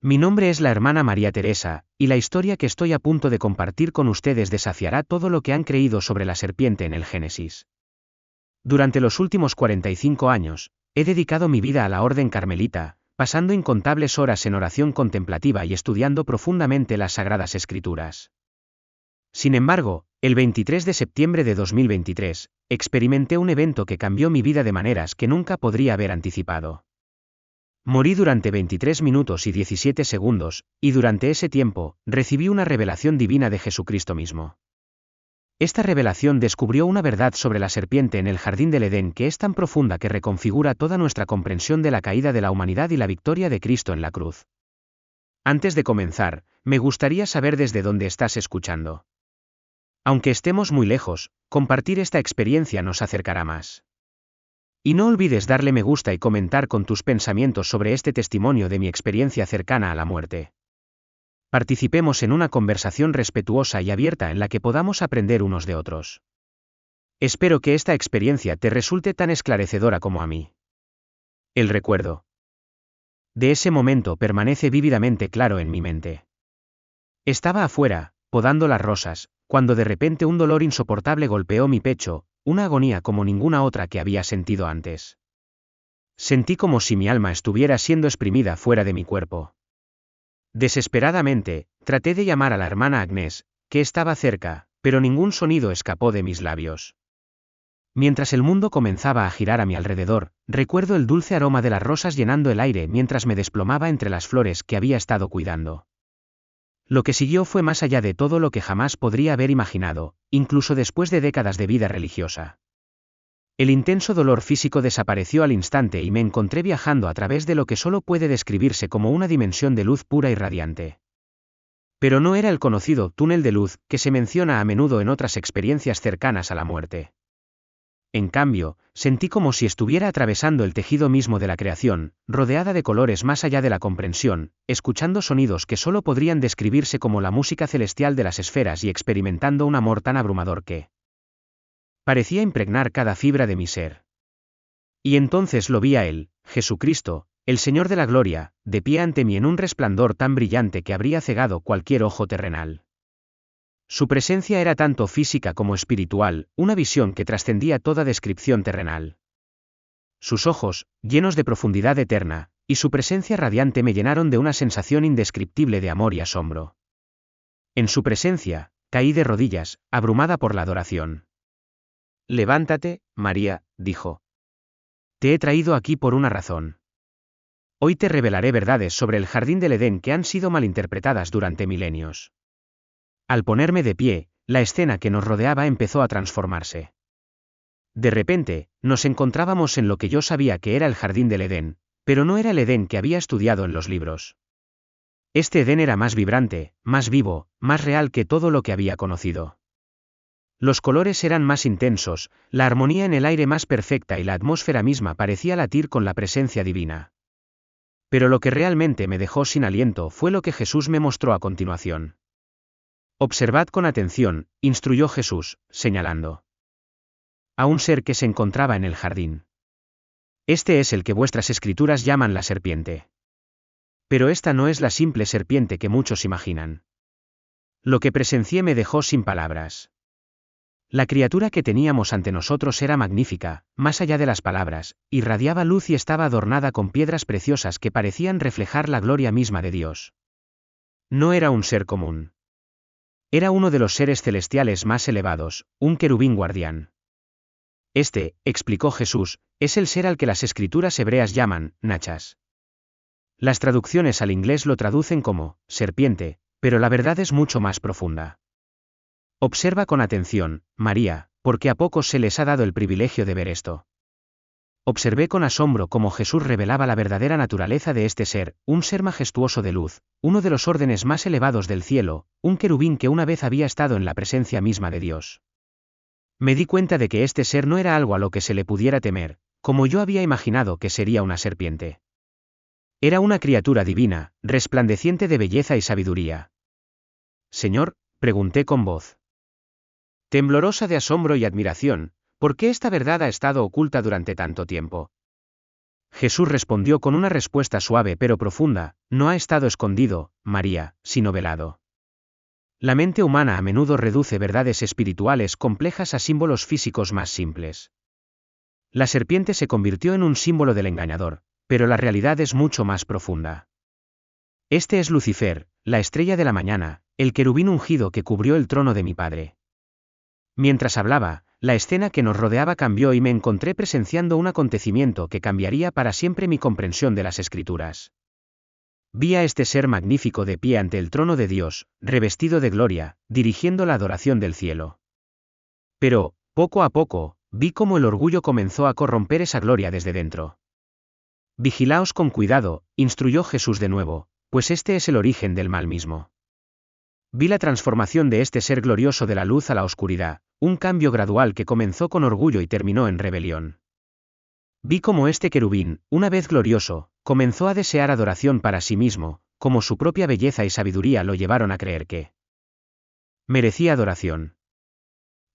Mi nombre es la hermana María Teresa, y la historia que estoy a punto de compartir con ustedes desafiará todo lo que han creído sobre la serpiente en el Génesis. Durante los últimos 45 años, he dedicado mi vida a la Orden Carmelita, pasando incontables horas en oración contemplativa y estudiando profundamente las Sagradas Escrituras. Sin embargo, el 23 de septiembre de 2023, experimenté un evento que cambió mi vida de maneras que nunca podría haber anticipado. Morí durante 23 minutos y 17 segundos, y durante ese tiempo, recibí una revelación divina de Jesucristo mismo. Esta revelación descubrió una verdad sobre la serpiente en el jardín del Edén que es tan profunda que reconfigura toda nuestra comprensión de la caída de la humanidad y la victoria de Cristo en la cruz. Antes de comenzar, me gustaría saber desde dónde estás escuchando. Aunque estemos muy lejos, compartir esta experiencia nos acercará más. Y no olvides darle me gusta y comentar con tus pensamientos sobre este testimonio de mi experiencia cercana a la muerte. Participemos en una conversación respetuosa y abierta en la que podamos aprender unos de otros. Espero que esta experiencia te resulte tan esclarecedora como a mí. El recuerdo de ese momento permanece vívidamente claro en mi mente. Estaba afuera, podando las rosas, cuando de repente un dolor insoportable golpeó mi pecho, una agonía como ninguna otra que había sentido antes. Sentí como si mi alma estuviera siendo exprimida fuera de mi cuerpo. Desesperadamente, traté de llamar a la hermana Agnés, que estaba cerca, pero ningún sonido escapó de mis labios. Mientras el mundo comenzaba a girar a mi alrededor, recuerdo el dulce aroma de las rosas llenando el aire mientras me desplomaba entre las flores que había estado cuidando. Lo que siguió fue más allá de todo lo que jamás podría haber imaginado, incluso después de décadas de vida religiosa. El intenso dolor físico desapareció al instante y me encontré viajando a través de lo que solo puede describirse como una dimensión de luz pura y radiante. Pero no era el conocido túnel de luz que se menciona a menudo en otras experiencias cercanas a la muerte. En cambio, sentí como si estuviera atravesando el tejido mismo de la creación, rodeada de colores más allá de la comprensión, escuchando sonidos que solo podrían describirse como la música celestial de las esferas y experimentando un amor tan abrumador que parecía impregnar cada fibra de mi ser. Y entonces lo vi a él, Jesucristo, el Señor de la Gloria, de pie ante mí en un resplandor tan brillante que habría cegado cualquier ojo terrenal. Su presencia era tanto física como espiritual, una visión que trascendía toda descripción terrenal. Sus ojos, llenos de profundidad eterna, y su presencia radiante me llenaron de una sensación indescriptible de amor y asombro. En su presencia, caí de rodillas, abrumada por la adoración. «Levántate, María», dijo. «Te he traído aquí por una razón. Hoy te revelaré verdades sobre el jardín del Edén que han sido malinterpretadas durante milenios». Al ponerme de pie, la escena que nos rodeaba empezó a transformarse. De repente, nos encontrábamos en lo que yo sabía que era el jardín del Edén, pero no era el Edén que había estudiado en los libros. Este Edén era más vibrante, más vivo, más real que todo lo que había conocido. Los colores eran más intensos, la armonía en el aire más perfecta y la atmósfera misma parecía latir con la presencia divina. Pero lo que realmente me dejó sin aliento fue lo que Jesús me mostró a continuación. «Observad con atención», instruyó Jesús, señalando a un ser que se encontraba en el jardín. Este es el que vuestras escrituras llaman la serpiente. Pero esta no es la simple serpiente que muchos imaginan. Lo que presencié me dejó sin palabras. La criatura que teníamos ante nosotros era magnífica, más allá de las palabras, irradiaba luz y estaba adornada con piedras preciosas que parecían reflejar la gloria misma de Dios. No era un ser común. Era uno de los seres celestiales más elevados, un querubín guardián. Este, explicó Jesús, es el ser al que las escrituras hebreas llaman Nachas. Las traducciones al inglés lo traducen como serpiente, pero la verdad es mucho más profunda. Observa con atención, María, porque a pocos se les ha dado el privilegio de ver esto. Observé con asombro cómo Jesús revelaba la verdadera naturaleza de este ser, un ser majestuoso de luz, uno de los órdenes más elevados del cielo, un querubín que una vez había estado en la presencia misma de Dios. Me di cuenta de que este ser no era algo a lo que se le pudiera temer, como yo había imaginado que sería una serpiente. Era una criatura divina, resplandeciente de belleza y sabiduría. «Señor», pregunté con voz temblorosa de asombro y admiración, ¿por qué esta verdad ha estado oculta durante tanto tiempo? Jesús respondió con una respuesta suave pero profunda: no ha estado escondido, María, sino velado. La mente humana a menudo reduce verdades espirituales complejas a símbolos físicos más simples. La serpiente se convirtió en un símbolo del engañador, pero la realidad es mucho más profunda. Este es Lucifer, la estrella de la mañana, el querubín ungido que cubrió el trono de mi Padre. Mientras hablaba, la escena que nos rodeaba cambió y me encontré presenciando un acontecimiento que cambiaría para siempre mi comprensión de las Escrituras. Vi a este ser magnífico de pie ante el trono de Dios, revestido de gloria, dirigiendo la adoración del cielo. Pero, poco a poco, vi cómo el orgullo comenzó a corromper esa gloria desde dentro. Vigilaos con cuidado, instruyó Jesús de nuevo, pues este es el origen del mal mismo. Vi la transformación de este ser glorioso de la luz a la oscuridad, un cambio gradual que comenzó con orgullo y terminó en rebelión. Vi cómo este querubín, una vez glorioso, comenzó a desear adoración para sí mismo, como su propia belleza y sabiduría lo llevaron a creer que merecía adoración.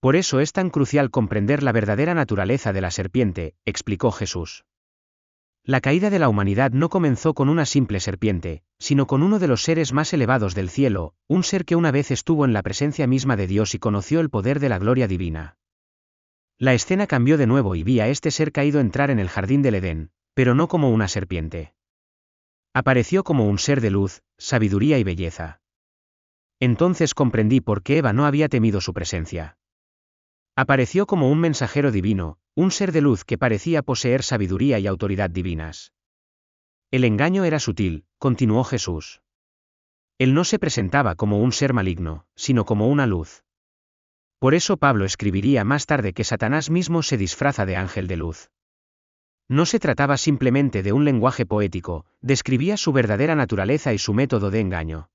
Por eso es tan crucial comprender la verdadera naturaleza de la serpiente, explicó Jesús. La caída de la humanidad no comenzó con una simple serpiente, sino con uno de los seres más elevados del cielo, un ser que una vez estuvo en la presencia misma de Dios y conoció el poder de la gloria divina. La escena cambió de nuevo y vi a este ser caído entrar en el jardín del Edén, pero no como una serpiente. Apareció como un ser de luz, sabiduría y belleza. Entonces comprendí por qué Eva no había temido su presencia. Apareció como un mensajero divino, un ser de luz que parecía poseer sabiduría y autoridad divinas. El engaño era sutil, continuó Jesús. Él no se presentaba como un ser maligno, sino como una luz. Por eso Pablo escribiría más tarde que Satanás mismo se disfraza de ángel de luz. No se trataba simplemente de un lenguaje poético, describía su verdadera naturaleza y su método de engaño.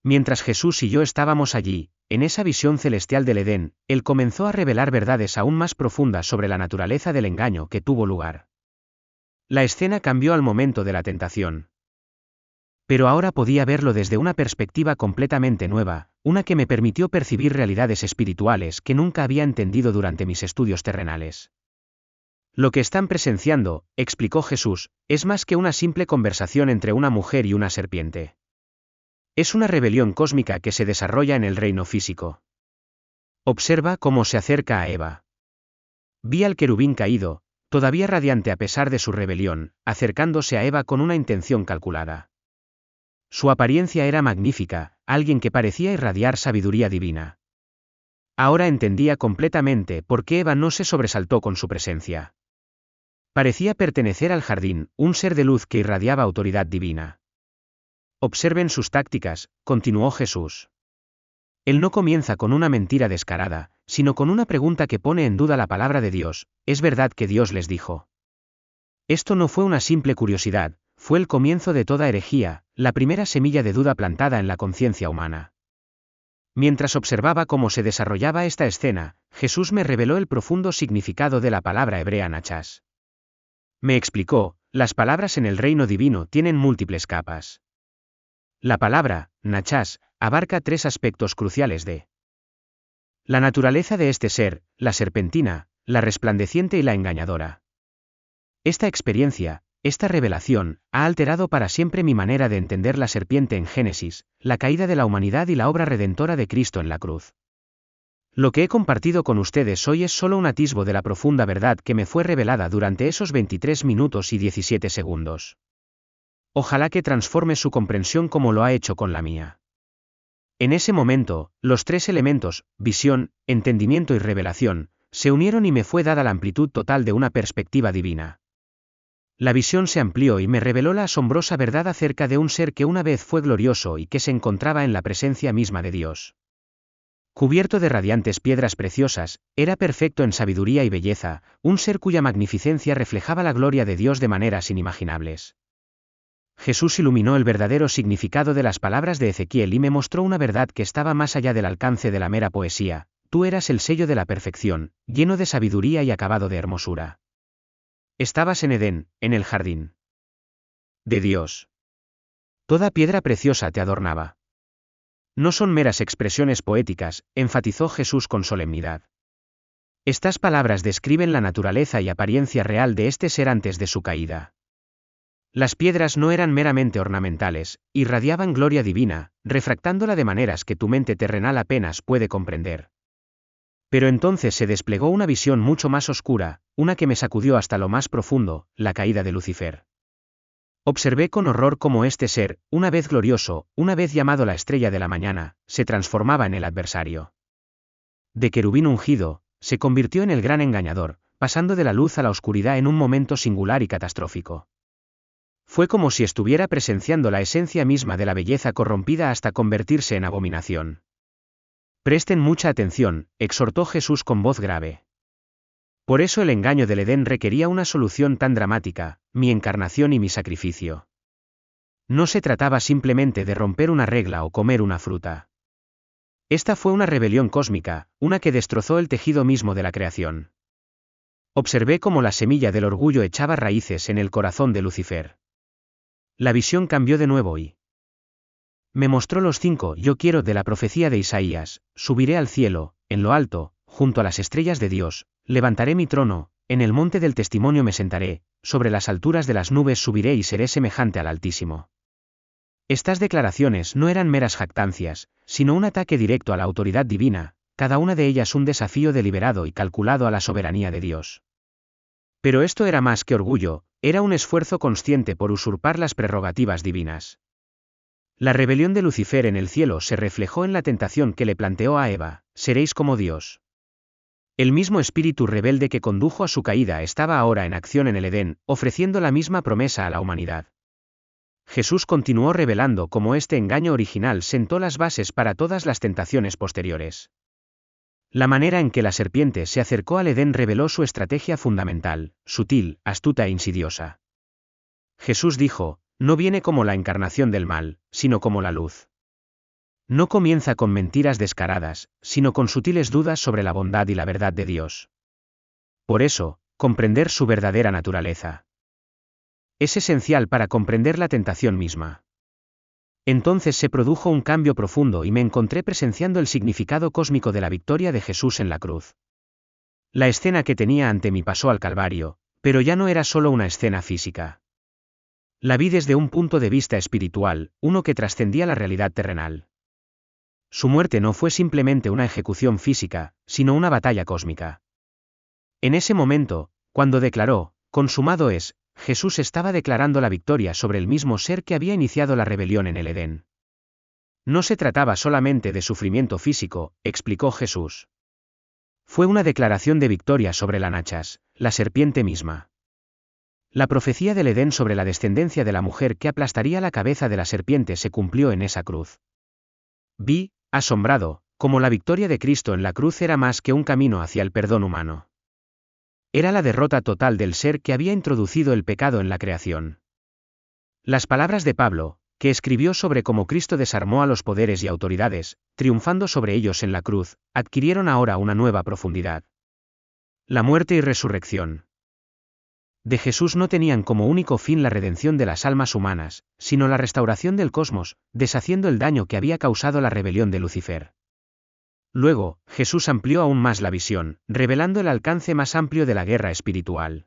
Mientras Jesús y yo estábamos allí, en esa visión celestial del Edén, Él comenzó a revelar verdades aún más profundas sobre la naturaleza del engaño que tuvo lugar. La escena cambió al momento de la tentación. Pero ahora podía verlo desde una perspectiva completamente nueva, una que me permitió percibir realidades espirituales que nunca había entendido durante mis estudios terrenales. Lo que están presenciando, explicó Jesús, es más que una simple conversación entre una mujer y una serpiente. Es una rebelión cósmica que se desarrolla en el reino físico. Observa cómo se acerca a Eva. Vi al querubín caído, todavía radiante a pesar de su rebelión, acercándose a Eva con una intención calculada. Su apariencia era magnífica, alguien que parecía irradiar sabiduría divina. Ahora entendía completamente por qué Eva no se sobresaltó con su presencia. Parecía pertenecer al jardín, un ser de luz que irradiaba autoridad divina. Observen sus tácticas, continuó Jesús. Él no comienza con una mentira descarada, sino con una pregunta que pone en duda la palabra de Dios: ¿es verdad que Dios les dijo? Esto no fue una simple curiosidad, fue el comienzo de toda herejía, la primera semilla de duda plantada en la conciencia humana. Mientras observaba cómo se desarrollaba esta escena, Jesús me reveló el profundo significado de la palabra hebrea nachas. Me explicó: las palabras en el reino divino tienen múltiples capas. La palabra, nachas, abarca tres aspectos cruciales de la naturaleza de este ser, la serpentina, la resplandeciente y la engañadora. Esta experiencia, esta revelación, ha alterado para siempre mi manera de entender la serpiente en Génesis, la caída de la humanidad y la obra redentora de Cristo en la cruz. Lo que he compartido con ustedes hoy es solo un atisbo de la profunda verdad que me fue revelada durante esos 23 minutos y 17 segundos. Ojalá que transforme su comprensión como lo ha hecho con la mía. En ese momento, los tres elementos, visión, entendimiento y revelación, se unieron y me fue dada la amplitud total de una perspectiva divina. La visión se amplió y me reveló la asombrosa verdad acerca de un ser que una vez fue glorioso y que se encontraba en la presencia misma de Dios. Cubierto de radiantes piedras preciosas, era perfecto en sabiduría y belleza, un ser cuya magnificencia reflejaba la gloria de Dios de maneras inimaginables. Jesús iluminó el verdadero significado de las palabras de Ezequiel y me mostró una verdad que estaba más allá del alcance de la mera poesía: tú eras el sello de la perfección, lleno de sabiduría y acabado de hermosura. Estabas en Edén, en el jardín de Dios. Toda piedra preciosa te adornaba. No son meras expresiones poéticas, enfatizó Jesús con solemnidad. Estas palabras describen la naturaleza y apariencia real de este ser antes de su caída. Las piedras no eran meramente ornamentales, irradiaban gloria divina, refractándola de maneras que tu mente terrenal apenas puede comprender. Pero entonces se desplegó una visión mucho más oscura, una que me sacudió hasta lo más profundo, la caída de Lucifer. Observé con horror cómo este ser, una vez glorioso, una vez llamado la estrella de la mañana, se transformaba en el adversario. De querubín ungido, se convirtió en el gran engañador, pasando de la luz a la oscuridad en un momento singular y catastrófico. Fue como si estuviera presenciando la esencia misma de la belleza corrompida hasta convertirse en abominación. Presten mucha atención, exhortó Jesús con voz grave. Por eso el engaño del Edén requería una solución tan dramática, mi encarnación y mi sacrificio. No se trataba simplemente de romper una regla o comer una fruta. Esta fue una rebelión cósmica, una que destrozó el tejido mismo de la creación. Observé cómo la semilla del orgullo echaba raíces en el corazón de Lucifer. La visión cambió de nuevo y me mostró los 5 yo quiero de la profecía de Isaías: subiré al cielo, en lo alto, junto a las estrellas de Dios, levantaré mi trono, en el monte del testimonio me sentaré, sobre las alturas de las nubes subiré y seré semejante al Altísimo. Estas declaraciones no eran meras jactancias, sino un ataque directo a la autoridad divina, cada una de ellas un desafío deliberado y calculado a la soberanía de Dios. Pero esto era más que orgullo, era un esfuerzo consciente por usurpar las prerrogativas divinas. La rebelión de Lucifer en el cielo se reflejó en la tentación que le planteó a Eva: seréis como Dios. El mismo espíritu rebelde que condujo a su caída estaba ahora en acción en el Edén, ofreciendo la misma promesa a la humanidad. Jesús continuó revelando cómo este engaño original sentó las bases para todas las tentaciones posteriores. La manera en que la serpiente se acercó al Edén reveló su estrategia fundamental, sutil, astuta e insidiosa. Jesús dijo: no viene como la encarnación del mal, sino como la luz. No comienza con mentiras descaradas, sino con sutiles dudas sobre la bondad y la verdad de Dios. Por eso, comprender su verdadera naturaleza es esencial para comprender la tentación misma. Entonces se produjo un cambio profundo y me encontré presenciando el significado cósmico de la victoria de Jesús en la cruz. La escena que tenía ante mí pasó al Calvario, pero ya no era solo una escena física. La vi desde un punto de vista espiritual, uno que trascendía la realidad terrenal. Su muerte no fue simplemente una ejecución física, sino una batalla cósmica. En ese momento, cuando declaró: consumado es, Jesús estaba declarando la victoria sobre el mismo ser que había iniciado la rebelión en el Edén. No se trataba solamente de sufrimiento físico, explicó Jesús. Fue una declaración de victoria sobre la Nachas, la serpiente misma. La profecía del Edén sobre la descendencia de la mujer que aplastaría la cabeza de la serpiente se cumplió en esa cruz. Vi, asombrado, cómo la victoria de Cristo en la cruz era más que un camino hacia el perdón humano. Era la derrota total del ser que había introducido el pecado en la creación. Las palabras de Pablo, que escribió sobre cómo Cristo desarmó a los poderes y autoridades, triunfando sobre ellos en la cruz, adquirieron ahora una nueva profundidad. La muerte y resurrección de Jesús no tenían como único fin la redención de las almas humanas, sino la restauración del cosmos, deshaciendo el daño que había causado la rebelión de Lucifer. Luego, Jesús amplió aún más la visión, revelando el alcance más amplio de la guerra espiritual.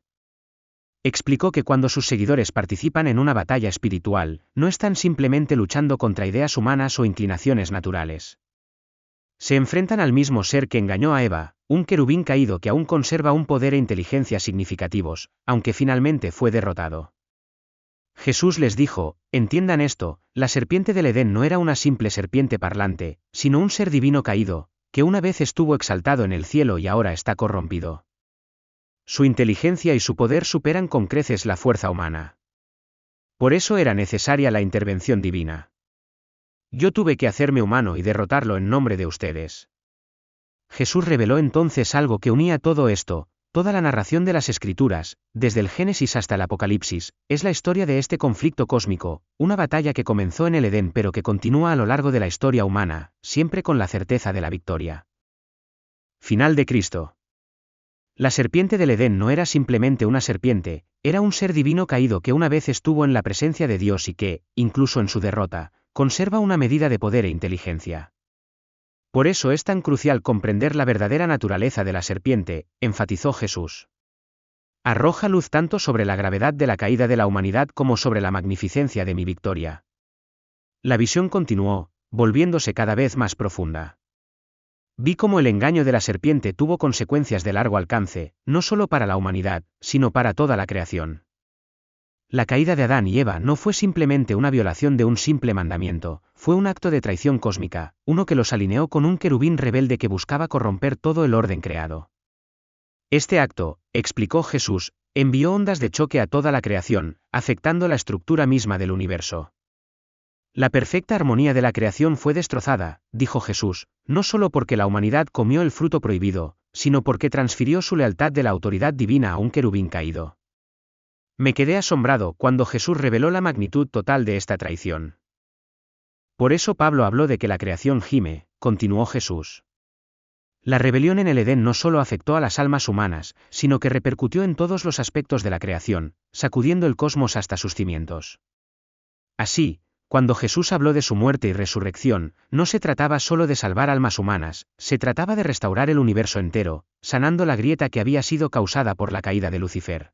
Explicó que cuando sus seguidores participan en una batalla espiritual, no están simplemente luchando contra ideas humanas o inclinaciones naturales. Se enfrentan al mismo ser que engañó a Eva, un querubín caído que aún conserva un poder e inteligencia significativos, aunque finalmente fue derrotado. Jesús les dijo: entiendan esto, la serpiente del Edén no era una simple serpiente parlante, sino un ser divino caído, que una vez estuvo exaltado en el cielo y ahora está corrompido. Su inteligencia y su poder superan con creces la fuerza humana. Por eso era necesaria la intervención divina. Yo tuve que hacerme humano y derrotarlo en nombre de ustedes. Jesús reveló entonces algo que unía todo esto: toda la narración de las Escrituras, desde el Génesis hasta el Apocalipsis, es la historia de este conflicto cósmico, una batalla que comenzó en el Edén pero que continúa a lo largo de la historia humana, siempre con la certeza de la victoria final de Cristo. La serpiente del Edén no era simplemente una serpiente, era un ser divino caído que una vez estuvo en la presencia de Dios y que, incluso en su derrota, conserva una medida de poder e inteligencia. Por eso es tan crucial comprender la verdadera naturaleza de la serpiente, enfatizó Jesús. Arroja luz tanto sobre la gravedad de la caída de la humanidad como sobre la magnificencia de mi victoria. La visión continuó, volviéndose cada vez más profunda. Vi cómo el engaño de la serpiente tuvo consecuencias de largo alcance, no solo para la humanidad, sino para toda la creación. La caída de Adán y Eva no fue simplemente una violación de un simple mandamiento, fue un acto de traición cósmica, uno que los alineó con un querubín rebelde que buscaba corromper todo el orden creado. Este acto, explicó Jesús, envió ondas de choque a toda la creación, afectando la estructura misma del universo. La perfecta armonía de la creación fue destrozada, dijo Jesús, no solo porque la humanidad comió el fruto prohibido, sino porque transfirió su lealtad de la autoridad divina a un querubín caído. Me quedé asombrado cuando Jesús reveló la magnitud total de esta traición. Por eso Pablo habló de que la creación gime, continuó Jesús. La rebelión en el Edén no solo afectó a las almas humanas, sino que repercutió en todos los aspectos de la creación, sacudiendo el cosmos hasta sus cimientos. Así, cuando Jesús habló de su muerte y resurrección, no se trataba solo de salvar almas humanas, se trataba de restaurar el universo entero, sanando la grieta que había sido causada por la caída de Lucifer.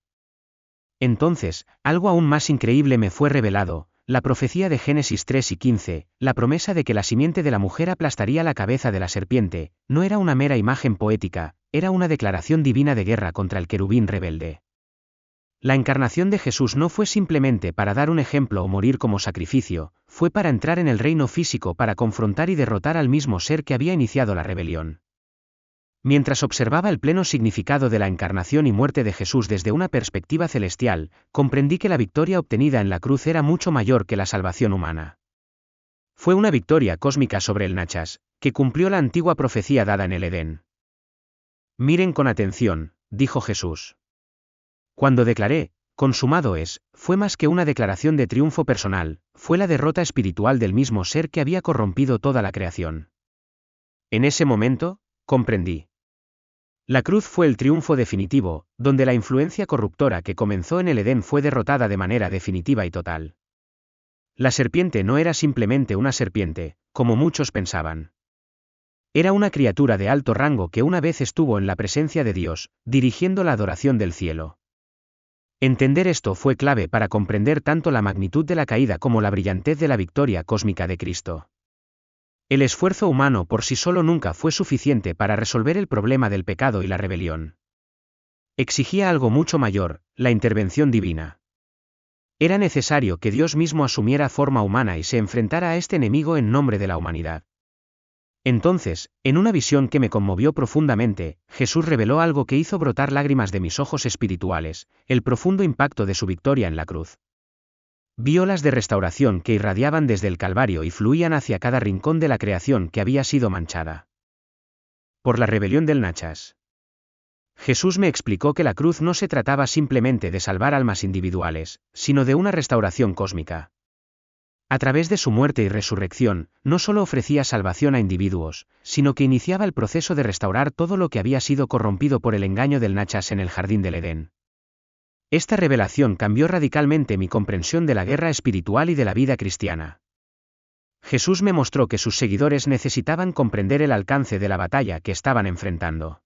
Entonces, algo aún más increíble me fue revelado, la profecía de Génesis 3 y 15, la promesa de que la simiente de la mujer aplastaría la cabeza de la serpiente, no era una mera imagen poética, era una declaración divina de guerra contra el querubín rebelde. La encarnación de Jesús no fue simplemente para dar un ejemplo o morir como sacrificio, fue para entrar en el reino físico para confrontar y derrotar al mismo ser que había iniciado la rebelión. Mientras observaba el pleno significado de la encarnación y muerte de Jesús desde una perspectiva celestial, comprendí que la victoria obtenida en la cruz era mucho mayor que la salvación humana. Fue una victoria cósmica sobre el Nachas, que cumplió la antigua profecía dada en el Edén. Miren con atención, dijo Jesús. Cuando declaré, consumado es, fue más que una declaración de triunfo personal, fue la derrota espiritual del mismo ser que había corrompido toda la creación. En ese momento, comprendí. La cruz fue el triunfo definitivo, donde la influencia corruptora que comenzó en el Edén fue derrotada de manera definitiva y total. La serpiente no era simplemente una serpiente, como muchos pensaban. Era una criatura de alto rango que una vez estuvo en la presencia de Dios, dirigiendo la adoración del cielo. Entender esto fue clave para comprender tanto la magnitud de la caída como la brillantez de la victoria cósmica de Cristo. El esfuerzo humano por sí solo nunca fue suficiente para resolver el problema del pecado y la rebelión. Exigía algo mucho mayor, la intervención divina. Era necesario que Dios mismo asumiera forma humana y se enfrentara a este enemigo en nombre de la humanidad. Entonces, en una visión que me conmovió profundamente, Jesús reveló algo que hizo brotar lágrimas de mis ojos espirituales, el profundo impacto de su victoria en la cruz. Vi olas de restauración que irradiaban desde el Calvario y fluían hacia cada rincón de la creación que había sido manchada por la rebelión del Nachas. Jesús me explicó que la cruz no se trataba simplemente de salvar almas individuales, sino de una restauración cósmica. A través de su muerte y resurrección, no solo ofrecía salvación a individuos, sino que iniciaba el proceso de restaurar todo lo que había sido corrompido por el engaño del Nachas en el jardín del Edén. Esta revelación cambió radicalmente mi comprensión de la guerra espiritual y de la vida cristiana. Jesús me mostró que sus seguidores necesitaban comprender el alcance de la batalla que estaban enfrentando.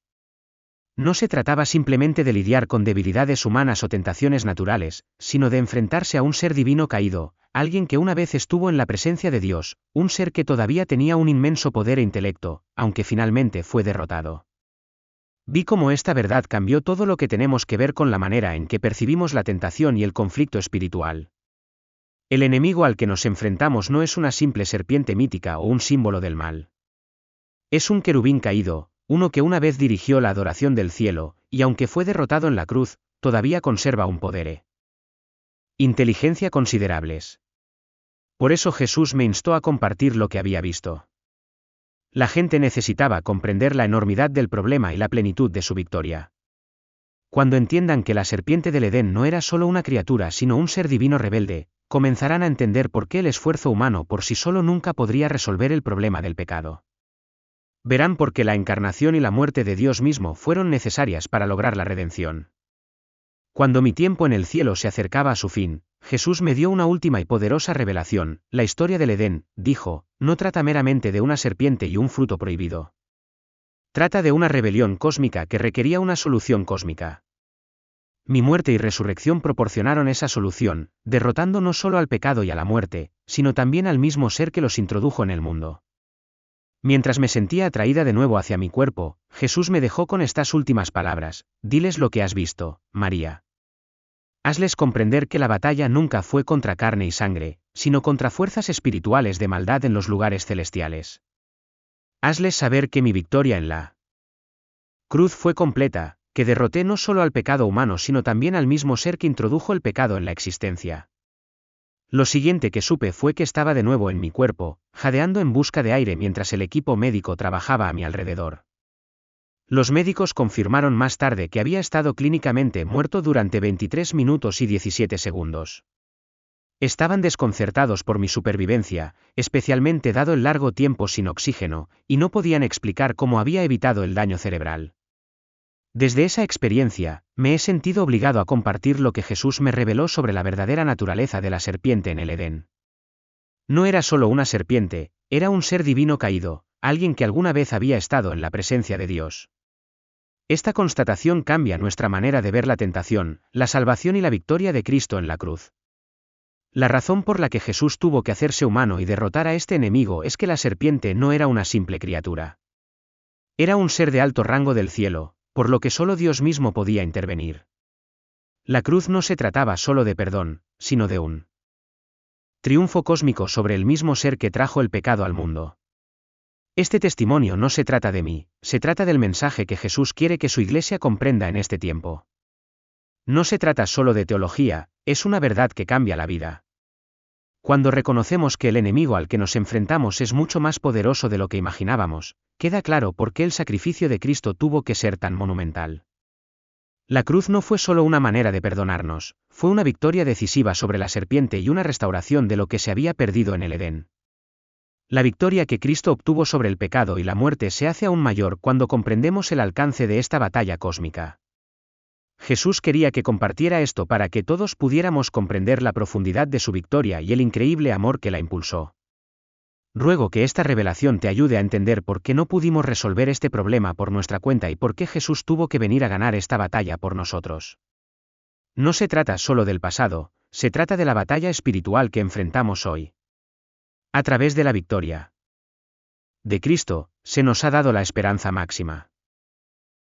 No se trataba simplemente de lidiar con debilidades humanas o tentaciones naturales, sino de enfrentarse a un ser divino caído, alguien que una vez estuvo en la presencia de Dios, un ser que todavía tenía un inmenso poder e intelecto, aunque finalmente fue derrotado. Vi cómo esta verdad cambió todo lo que tenemos que ver con la manera en que percibimos la tentación y el conflicto espiritual. El enemigo al que nos enfrentamos no es una simple serpiente mítica o un símbolo del mal. Es un querubín caído, uno que una vez dirigió la adoración del cielo, y aunque fue derrotado en la cruz, todavía conserva un poder e inteligencia considerables. Por eso Jesús me instó a compartir lo que había visto. La gente necesitaba comprender la enormidad del problema y la plenitud de su victoria. Cuando entiendan que la serpiente del Edén no era solo una criatura sino un ser divino rebelde, comenzarán a entender por qué el esfuerzo humano por sí solo nunca podría resolver el problema del pecado. Verán por qué la encarnación y la muerte de Dios mismo fueron necesarias para lograr la redención. Cuando mi tiempo en el cielo se acercaba a su fin, Jesús me dio una última y poderosa revelación. La historia del Edén, dijo, no trata meramente de una serpiente y un fruto prohibido. Trata de una rebelión cósmica que requería una solución cósmica. Mi muerte y resurrección proporcionaron esa solución, derrotando no solo al pecado y a la muerte, sino también al mismo ser que los introdujo en el mundo. Mientras me sentía atraída de nuevo hacia mi cuerpo, Jesús me dejó con estas últimas palabras: diles lo que has visto, María. Hazles comprender que la batalla nunca fue contra carne y sangre, sino contra fuerzas espirituales de maldad en los lugares celestiales. Hazles saber que mi victoria en la cruz fue completa, que derroté no solo al pecado humano sino también al mismo ser que introdujo el pecado en la existencia. Lo siguiente que supe fue que estaba de nuevo en mi cuerpo, jadeando en busca de aire mientras el equipo médico trabajaba a mi alrededor. Los médicos confirmaron más tarde que había estado clínicamente muerto durante 23 minutos y 17 segundos. Estaban desconcertados por mi supervivencia, especialmente dado el largo tiempo sin oxígeno, y no podían explicar cómo había evitado el daño cerebral. Desde esa experiencia, me he sentido obligado a compartir lo que Jesús me reveló sobre la verdadera naturaleza de la serpiente en el Edén. No era solo una serpiente, era un ser divino caído, alguien que alguna vez había estado en la presencia de Dios. Esta constatación cambia nuestra manera de ver la tentación, la salvación y la victoria de Cristo en la cruz. La razón por la que Jesús tuvo que hacerse humano y derrotar a este enemigo es que la serpiente no era una simple criatura. Era un ser de alto rango del cielo, por lo que solo Dios mismo podía intervenir. La cruz no se trataba solo de perdón, sino de un triunfo cósmico sobre el mismo ser que trajo el pecado al mundo. Este testimonio no se trata de mí, se trata del mensaje que Jesús quiere que su iglesia comprenda en este tiempo. No se trata solo de teología, es una verdad que cambia la vida. Cuando reconocemos que el enemigo al que nos enfrentamos es mucho más poderoso de lo que imaginábamos, queda claro por qué el sacrificio de Cristo tuvo que ser tan monumental. La cruz no fue solo una manera de perdonarnos, fue una victoria decisiva sobre la serpiente y una restauración de lo que se había perdido en el Edén. La victoria que Cristo obtuvo sobre el pecado y la muerte se hace aún mayor cuando comprendemos el alcance de esta batalla cósmica. Jesús quería que compartiera esto para que todos pudiéramos comprender la profundidad de su victoria y el increíble amor que la impulsó. Ruego que esta revelación te ayude a entender por qué no pudimos resolver este problema por nuestra cuenta y por qué Jesús tuvo que venir a ganar esta batalla por nosotros. No se trata solo del pasado, se trata de la batalla espiritual que enfrentamos hoy. A través de la victoria de Cristo, se nos ha dado la esperanza máxima.